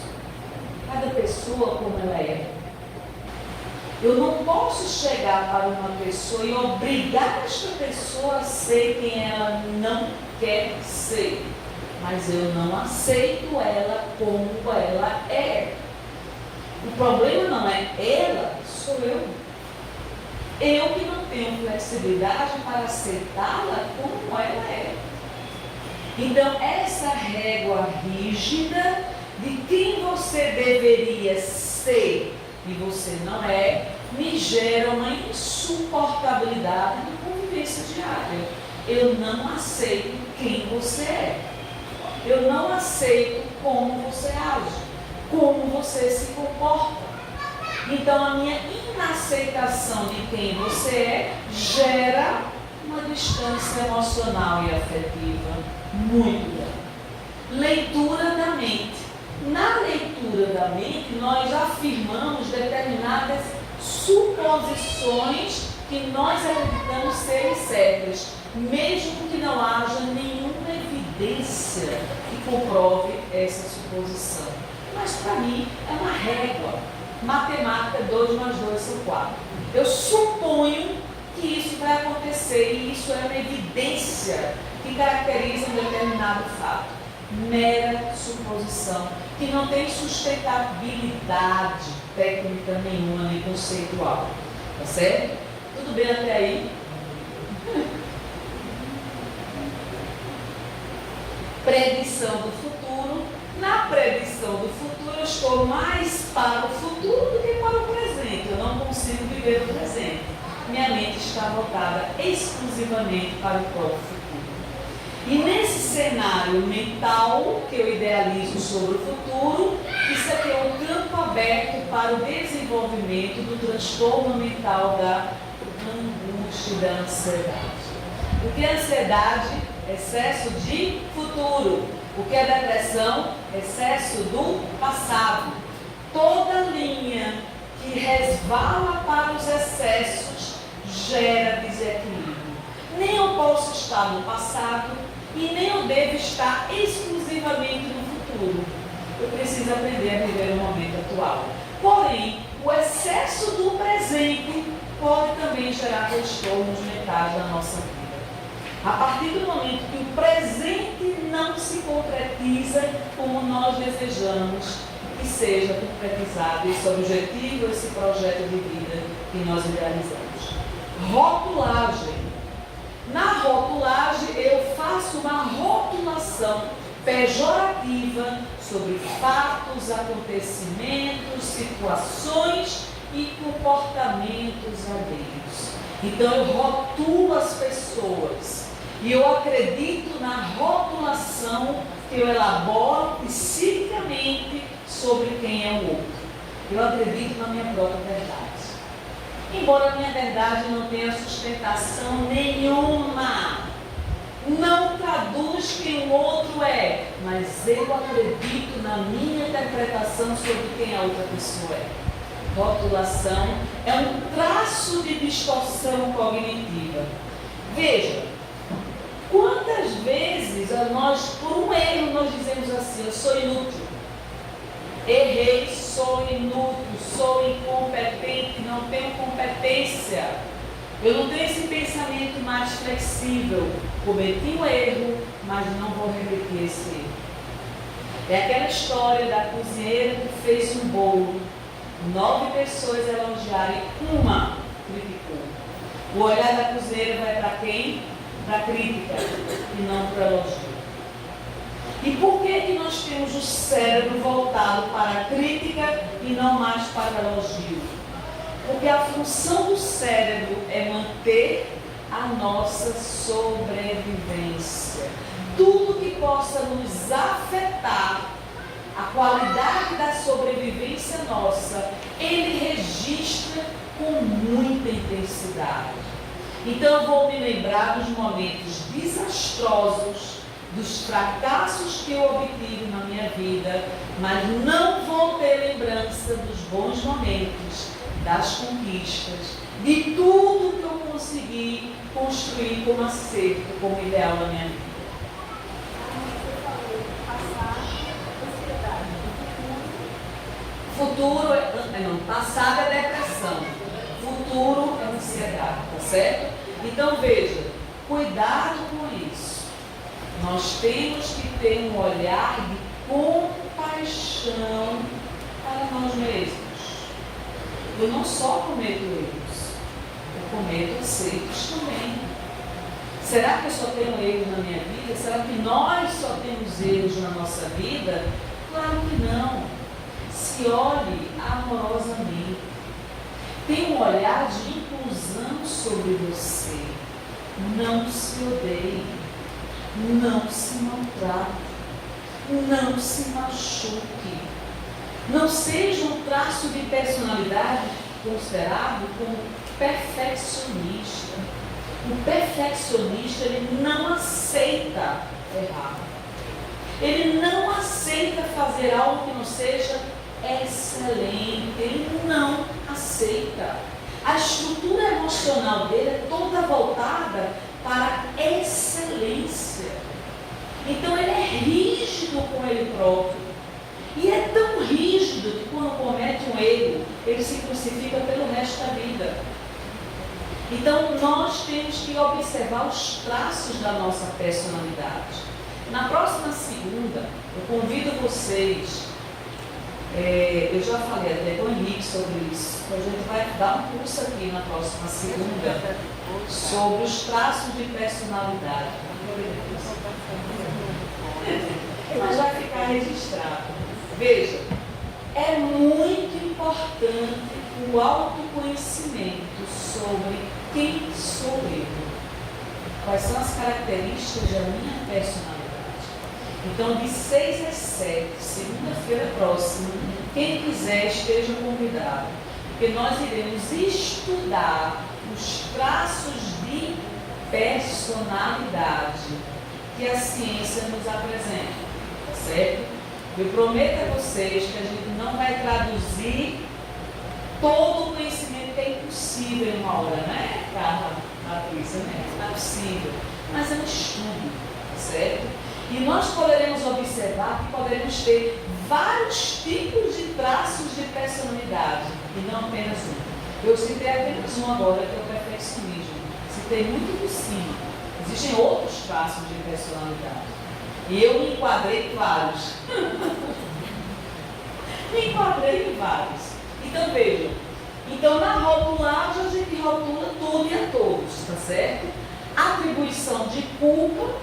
cada pessoa como ela é. Eu não posso chegar para uma pessoa e obrigar esta pessoa a ser quem ela não quer ser. Mas eu não aceito ela como ela é. O problema não é ela, sou eu. Eu que não tenho flexibilidade para aceitá-la como ela é. Então, essa régua rígida de quem você deveria ser e você não é, me gera uma insuportabilidade de convivência diária. Eu não aceito quem você é. Eu não aceito como você age, como você se comporta. Então, a minha inaceitação de quem você é gera uma distância emocional e afetiva muito grande. Leitura da mente. Na leitura da mente, nós afirmamos determinadas suposições que nós acreditamos serem certas, mesmo que não haja nenhuma evidência que comprove essa suposição. Mas para mim é uma régua. Matemática, 2 mais 2 são 4. Eu suponho que isso vai acontecer e isso é uma evidência que caracteriza um determinado fato. Mera suposição, que não tem sustentabilidade técnica nenhuma, nem conceitual. Tá certo? Tudo bem até aí? Predição do futuro. Na predição do futuro, eu estou mais para o futuro do que para o presente. Eu não consigo viver o presente. Minha mente está voltada exclusivamente para o próprio futuro. E nesse cenário mental que eu idealizo sobre o futuro, isso aqui é um campo aberto para o desenvolvimento do transtorno mental da angústia e da ansiedade. O que é ansiedade? Excesso de futuro. O que é depressão? Excesso do passado. Toda linha que resvala para os excessos gera desequilíbrio. Nem eu posso estar no passado e nem eu devo estar exclusivamente no futuro. Eu preciso aprender a viver o momento atual. Porém, o excesso do presente pode também gerar transtornos mentais na nossa vida. A partir do momento que o presente não se concretiza como nós desejamos, que seja concretizado esse objetivo, esse projeto de vida que nós idealizamos. Rotulagem. Na rotulagem, eu faço uma rotulação pejorativa sobre fatos, acontecimentos, situações e comportamentos alheios. Então, eu rotulo as pessoas e eu acredito na rotulação que eu elaboro psiquicamente sobre quem é o outro. Eu acredito na minha própria verdade. Embora a minha verdade não tenha sustentação nenhuma, não traduz quem o outro é, mas eu acredito na minha interpretação sobre quem a outra pessoa é. Rotulação é um traço de distorção cognitiva. Veja, quantas vezes nós, por um erro, nós dizemos assim: eu sou inútil, errei, sou inútil, sou incompetente, não tenho competência. Eu não tenho esse pensamento mais flexível. Cometi um erro, mas não vou repetir esse erro. É aquela história da cozinheira que fez um bolo. 9 pessoas elogiarem, uma criticou. O olhar da cozinheira vai para quem? Para a crítica e não para o elogio. E por que nós temos o cérebro voltado para a crítica e não mais para o elogio? Porque a função do cérebro é manter a nossa sobrevivência. Tudo que possa nos afetar a qualidade da sobrevivência nossa, ele registra com muita intensidade. Então eu vou me lembrar dos momentos desastrosos, dos fracassos que eu obtive na minha vida, mas não vou ter lembrança dos bons momentos, das conquistas, de tudo que eu consegui construir como acerto, como ideal na minha vida. Futuro passado é depressão, futuro é ansiedade, tá certo? Então veja, cuidado com isso. Nós temos que ter um olhar de compaixão para nós mesmos. Eu não só cometo erros, eu cometo acertos também. Será que eu só tenho erros na minha vida? Será que nós só temos erros na nossa vida? Claro que não. Se olhe amorosamente. Tenha um olhar de inclusão sobre você. Não se odeie. Não se maltrate. Não se machuque. Não seja um traço de personalidade considerado como perfeccionista. O perfeccionista, ele não aceita errar. Ele não aceita fazer algo que não seja excelente. Ele não aceita. A estrutura emocional dele é toda voltada para a excelência. Então ele é rígido com ele próprio. E é tão rígido que quando comete um erro, ele se crucifica pelo resto da vida. Então nós temos que observar os traços da nossa personalidade. Na próxima segunda, eu convido vocês, eu já falei até com o Henrique sobre isso, então a gente vai dar um curso aqui na próxima segunda sobre os traços de personalidade. Mas vai ficar registrado. Veja, é muito importante o autoconhecimento sobre quem sou eu. Quais são as características da minha personalidade. Então, de 6 às 7, segunda-feira próxima, quem quiser esteja convidado, porque nós iremos estudar os traços de personalidade que a ciência nos apresenta, tá certo? Eu prometo a vocês que a gente não vai traduzir todo o conhecimento, que é impossível em uma hora, né, Carla? Patrícia, né? Não é possível. Mas é um estudo, certo? E nós poderemos observar que poderemos ter vários tipos de traços de personalidade, e não apenas um. Eu citei apenas um agora, que é o perfeccionismo. Citei muito por cima. Existem outros traços de personalidade. E eu me enquadrei vários. me enquadrei em vários. Então, veja. Então, na rotulagem, a gente rotula tudo e a todos, tá certo? Atribuição de culpa.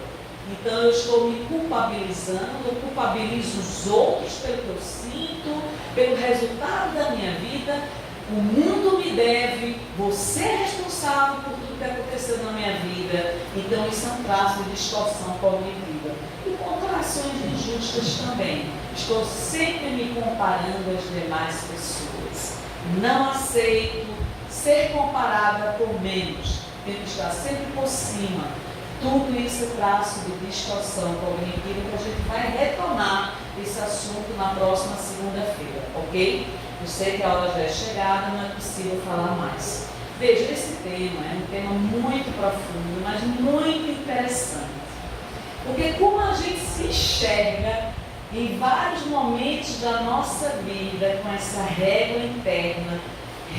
Então, eu estou me culpabilizando, eu culpabilizo os outros pelo que eu sinto, pelo resultado da minha vida. O mundo me deve, você é responsável por tudo que aconteceu na minha vida. Então, isso é um traço de distorção cognitiva. E comparações injustas também. Estou sempre me comparando às demais pessoas. Não aceito ser comparada por menos. Tenho que estar sempre por cima. Tudo isso é traço de distorção cognitiva que a gente vai retomar esse assunto na próxima segunda-feira, ok? Eu sei que a hora já é chegada, não é possível falar mais. Veja, esse tema é um tema muito profundo, mas muito interessante. Porque como a gente se enxerga em vários momentos da nossa vida com essa régua interna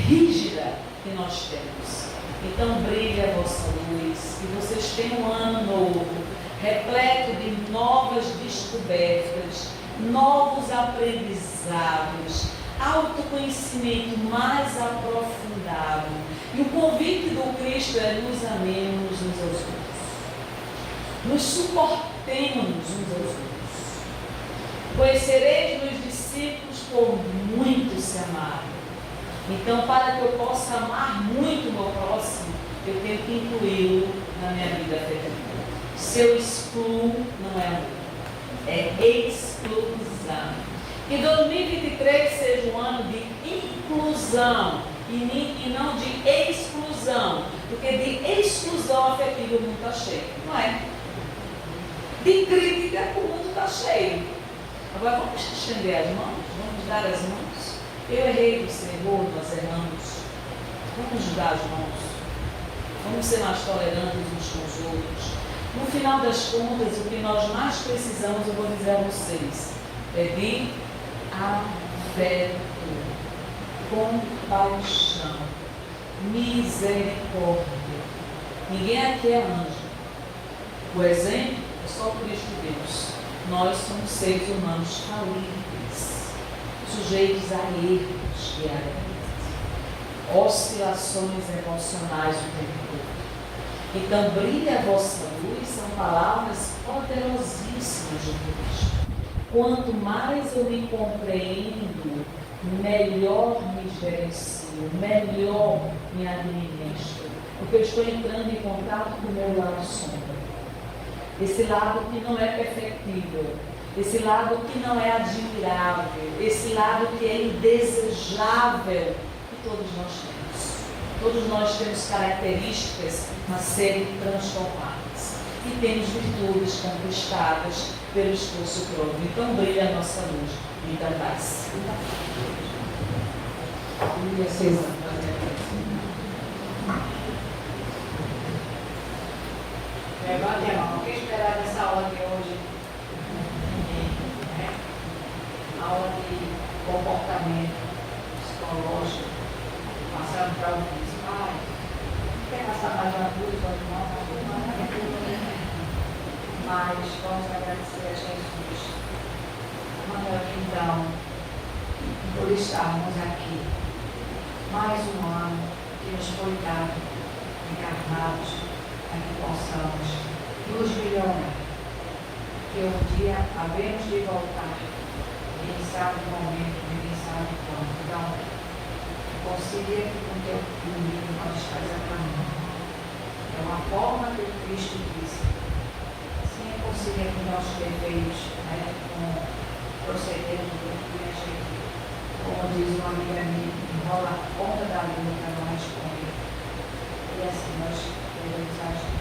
rígida que nós temos. Então brilhe a vossa luz, que vocês tenham um ano novo, repleto de novas descobertas, novos aprendizados, autoconhecimento mais aprofundado. E o convite do Cristo é: nos amemos uns aos outros, nos suportemos uns aos outros. Conhecereis meus discípulos por muito se amarem. Então, para que eu possa amar muito o meu próximo, eu tenho que incluí-lo na minha vida afetiva. Se eu excluo, não é amor, é exclusão. Que 2023 seja um ano de inclusão e não de exclusão, porque de exclusão afetiva o mundo está cheio, não é? De crítica o mundo está cheio. Agora vamos estender as mãos, vamos dar as mãos. Eu errei, você errou, nós erramos. Vamos dar as mãos. Vamos ser mais tolerantes uns com os outros. No final das contas, o que nós mais precisamos, eu vou dizer a vocês, é de afeto, compaixão, misericórdia. Ninguém aqui é anjo. O exemplo é só o Cristo Deus. Nós somos seres humanos falíveis, sujeitos a erros diariamente, oscilações emocionais o tempo todo. Então, brilha a vossa luz, são palavras poderosíssimas de Deus. Quanto mais eu me compreendo, melhor me gerencio, melhor me administro, porque eu estou entrando em contato com o meu lado sombra. Esse lado que não é perfectível, esse lado que não é admirável, esse lado que é indesejável, que todos nós temos. Todos nós temos características a serem transformadas e temos virtudes conquistadas pelo esforço próprio. Então brilha a nossa luz, muita paz. Levante a mão. Quem esperar dessa aula de hoje? Aula de comportamento psicológico, passando para o principal. Quer passar mais uma luz ou não? Mas vamos agradecer a Jesus. Então, por estarmos aqui. Mais um ano que nos foi dado, encarnados, para que possamos nos melhorar. Que um dia havemos de voltar. Ninguém sabe o momento, ninguém sabe quando. Então, concilia que com teu filho nós faz a caminho. É uma forma que Cristo disse. Sim, concilia com nossos defeitos, né? Com proceder do que a gente, como diz uma amiga minha, enrola a ponta da língua para não responder. E assim nós devemos agir.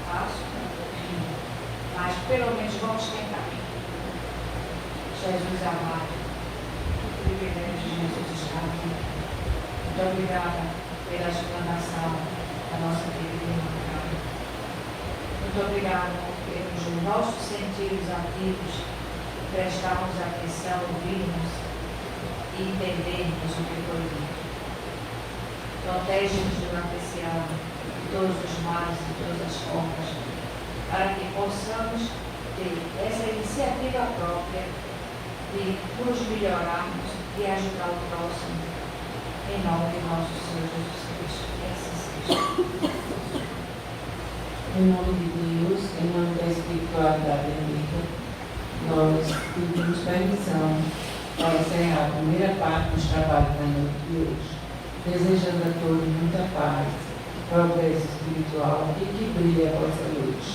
Fácil, mas pelo menos vamos tentar. Jesus amado, que privilégio de Jesus estar aqui. Muito obrigada pela explanação da nossa querida irmã Carla. Muito obrigada por termos os nossos sentidos ativos, prestarmos atenção, ouvirmos e entendermos o que foi dito. Protege-nos durante esse ano de todos os males e todas as formas, para que possamos ter essa iniciativa própria de de nos melhorarmos e ajudar o próximo. Em nome de nosso Senhor Jesus Cristo. Que assim seja. Em nome de Deus, em nome da espiritualidade bendita, nós pedimos permissão para encerrar a primeira parte dos trabalhos da noite de hoje, desejando a todos muita paz, progresso espiritual e que brilhe a vossa luz.